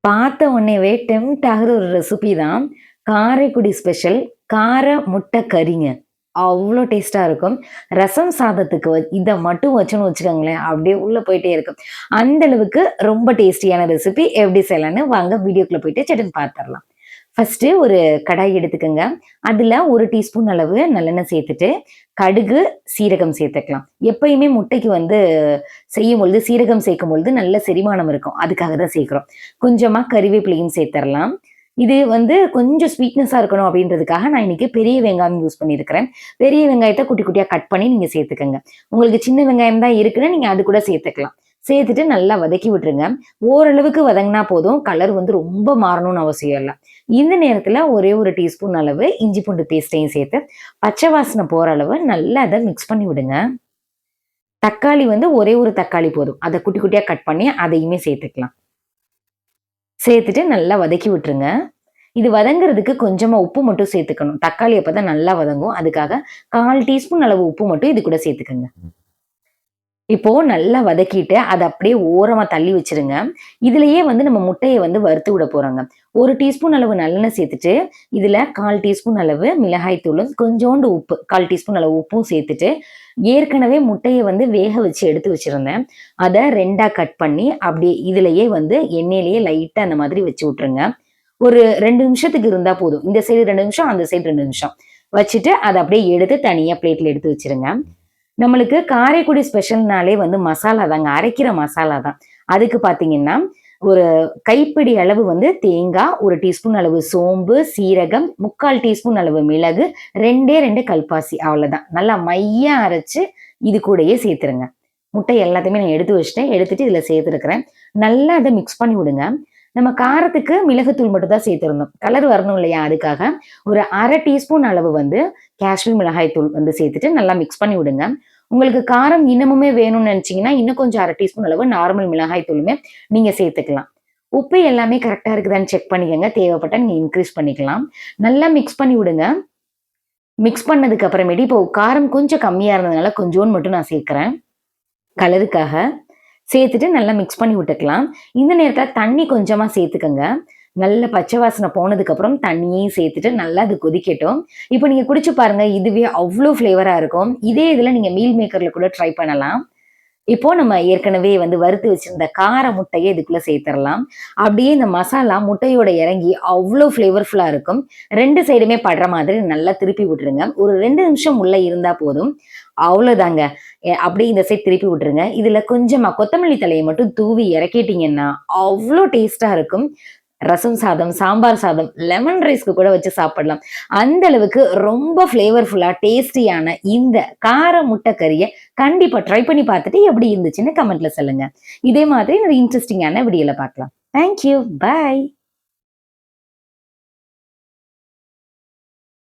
பார்த்த உடனேவே டெம்ப்ட் ஆகுற ஒரு ரெசிபி தான். காரைக்குடி ஸ்பெஷல் கார முட்டை கறிங்க. அவ்ளோ டேஸ்ட்டா இருக்கும். ரசம் சாதத்துக்கு இத மட்டும் வச்சோன்னு வச்சுக்கோங்களேன், அப்படியே உள்ள போயிட்டே இருக்கும். அந்த அளவுக்கு ரொம்ப டேஸ்டியான ரெசிபி எப்படி செய்யலான்னு வாங்க வீடியோக்குள்ள போயிட்டு சட்டுன்னு பார்த்துரலாம். ஃபர்ஸ்ட்டு ஒரு கடாய் எடுத்துக்கங்க. அதுல 1 டீஸ்பூன் அளவு நல்லெண்ணெய் சேர்த்துட்டு, கடுகு, சீரகம் சேர்த்துக்கலாம். எப்பயுமே முட்டைக்கு செய்யும்பொழுது சீரகம் சேர்க்கும்பொழுது நல்ல செரிமானம் இருக்கும். அதுக்காக தான் சேர்க்கிறோம். கொஞ்சமா கறிவேப்பிலையும் சேர்த்தரலாம். இது கொஞ்சம் ஸ்வீட்னஸா இருக்கணும் அப்படின்றதுக்காக நான் இன்னைக்கு பெரிய வெங்காயம் யூஸ் பண்ணியிருக்கிறேன். பெரிய வெங்காயத்த குட்டி குட்டியா கட் பண்ணி நீங்க சேர்த்துக்கங்க. உங்களுக்கு சின்ன வெங்காயம் தான் இருக்குன்னா நீங்க அது கூட சேர்த்துக்கலாம். சேர்த்துட்டு நல்லா வதக்கி விட்டுருங்க. ஓரளவுக்கு வதங்கினா போதும். கலர் ரொம்ப மாறணும்னு அவசியம் இல்ல. இந்த நேரத்துல ஒரே 1 டீஸ்பூன் அளவு இஞ்சி பூண்டு பேஸ்ட்டையும் சேர்த்து பச்சை வாசனை போற அளவு நல்லா அதை மிக்ஸ் பண்ணி விடுங்க. தக்காளி ஒரே 1 தக்காளி போதும். அதை குட்டி குட்டியா கட் பண்ணி அதையுமே சேர்த்துக்கலாம். சேர்த்துட்டு நல்லா வதக்கி விட்டுருங்க. இது வதங்குறதுக்கு கொஞ்சமா உப்பு மட்டும் சேர்த்துக்கணும். தக்காளி அப்பதான் நல்லா வதங்கும். அதுக்காக 1/4 டீஸ்பூன் அளவு உப்பு மட்டும் இது கூட சேர்த்துக்கங்க. இப்போ நல்லா வதக்கிட்டு அத அப்படியே ஓரமா தள்ளி வச்சுருங்க. இதுலயே நம்ம முட்டைய வறுத்து விட போறோங்க. 1 டீஸ்பூன் அளவு நல்லெண்ணெய் சேர்த்துட்டு, இதுல 1/4 டீஸ்பூன் அளவு மிளகாய் தூளும், கொஞ்சோண்டு உப்பு 1/4 டீஸ்பூன் அளவு உப்பும் சேர்த்துட்டு, ஏற்கனவே முட்டைய வேக வச்சு எடுத்து வச்சிருந்தேன். அத 2ஆ கட் பண்ணி அப்படியே இதுலயே எண்ணெயிலேயே லைட்டா அந்த மாதிரி வச்சு விட்டுருங்க. ஒரு 2 நிமிஷத்துக்கு இருந்தா போதும். இந்த சைடு 2 நிமிஷம், அந்த சைடு 2 நிமிஷம். வச்சுட்டு அத அப்படியே எடுத்து தனியா பிளேட்ல எடுத்து வச்சுருங்க. நம்மளுக்கு காரைக்குடி ஸ்பெஷல்னாலே மசாலா தாங்க. அரைக்கிற மசாலா தான். அதுக்கு பார்த்தீங்கன்னா, ஒரு கைப்பிடி அளவு தேங்காய், 1 டீஸ்பூன் அளவு சோம்பு, சீரகம், 3/4 டீஸ்பூன் அளவு மிளகு, 2 கல்பாசி அவ்வளோதான். நல்லா மையா அரைச்சு இது கூடயே சேர்த்துருங்க. முட்டை எல்லாத்தையுமே நான் எடுத்து வச்சுட்டேன். எடுத்துட்டு இதில சேர்த்துருக்கிறேன். நல்லா அத மிக்ஸ் பண்ணி விடுங்க. நம்ம காரத்துக்கு மிளகுத்தூள் மட்டும் தான் சேர்த்திருந்தோம். கலர் வரணும் இல்லையா? அதுக்காக ஒரு 1/2 டீஸ்பூன் அளவு காஷ்மீர் மிளகாய் தூள் சேர்த்துட்டு நல்லா மிக்ஸ் பண்ணி விடுங்க. உங்களுக்கு காரம் இன்னமுமே வேணும்னு நினைச்சீங்கன்னா, இன்னும் கொஞ்சம் 1/2 டீஸ்பூன் அளவு நார்மல் மிளகாய் தூளுமே நீங்க சேர்த்துக்கலாம். உப்பு எல்லாமே கரெக்ட்டா இருக்குதான்னு செக் பண்ணிக்கங்க. தேவைப்பட்டா நீங்க இன்க்ரீஸ் பண்ணிக்கலாம். நல்லா மிக்ஸ் பண்ணி விடுங்க. மிக்ஸ் பண்ணதுக்கு அப்புறமேட்டு இப்போ காரம் கொஞ்சம் கம்மியா இருந்ததுனால கொஞ்சோண்டு மட்டும் நான் சேர்க்கிறேன். கலருக்காக. சேர்த்துட்டு நல்லா மிக்ஸ் பண்ணி விட்டுக்கலாம். இந்த நேரத்துல தண்ணி கொஞ்சமா சேர்த்துக்கங்க. நல்ல பச்சை வாசனை போனதுக்கப்புறம் தண்ணியையும் சேர்த்துட்டு நல்லா அது கொதிக்கட்டும். இப்போ நீங்க குடிச்சு பாருங்க. இதுவே அவ்ளோ ஃப்ளேவரா இருக்கும். இதே இதுல நீங்க மீல் மேக்கர்ல கூட ட்ரை பண்ணலாம். இப்போ நம்ம ஏற்கனவே வறுத்து வச்சிருந்த கார முட்டைய இதுக்குள்ள சேர்த்துரலாம். அப்படியே இந்த மசாலா முட்டையோட இறங்கி அவ்ளோ ஃப்ளேவர்ஃபுல்லா இருக்கும். 2 சைடுமே படுற மாதிரி நல்லா திருப்பி விட்டுருங்க. ஒரு 2 நிமிஷம் உள்ள இருந்தா போதும். அவ்வளோதாங்க. அப்படியே இந்த சைட் திருப்பி விட்டுருங்க. இதுல கொஞ்சமா கொத்தமல்லி தழையை மட்டும் தூவி இறக்கிட்டீங்கன்னா, அவ்ளோ டேஸ்ட்டா இருக்கும். ரசம் சாதம், சாம்பார் சாதம், லெமன் ரைஸ்க்கு கூட வச்சு சாப்பிடலாம். அந்த அளவுக்கு ரொம்ப ஃப்ளேவர்ஃபுல்லா, டேஸ்டியான இந்த கார முட்டை கறிய கண்டிப்பா ட்ரை பண்ணி பார்த்துட்டு எப்படி இருந்துச்சுன்னு கமெண்ட்ல சொல்லுங்க. இதே மாதிரி ஒரு இன்ட்ரெஸ்டிங்கான வீடியோல பார்க்கலாம். Thank you. பாய்.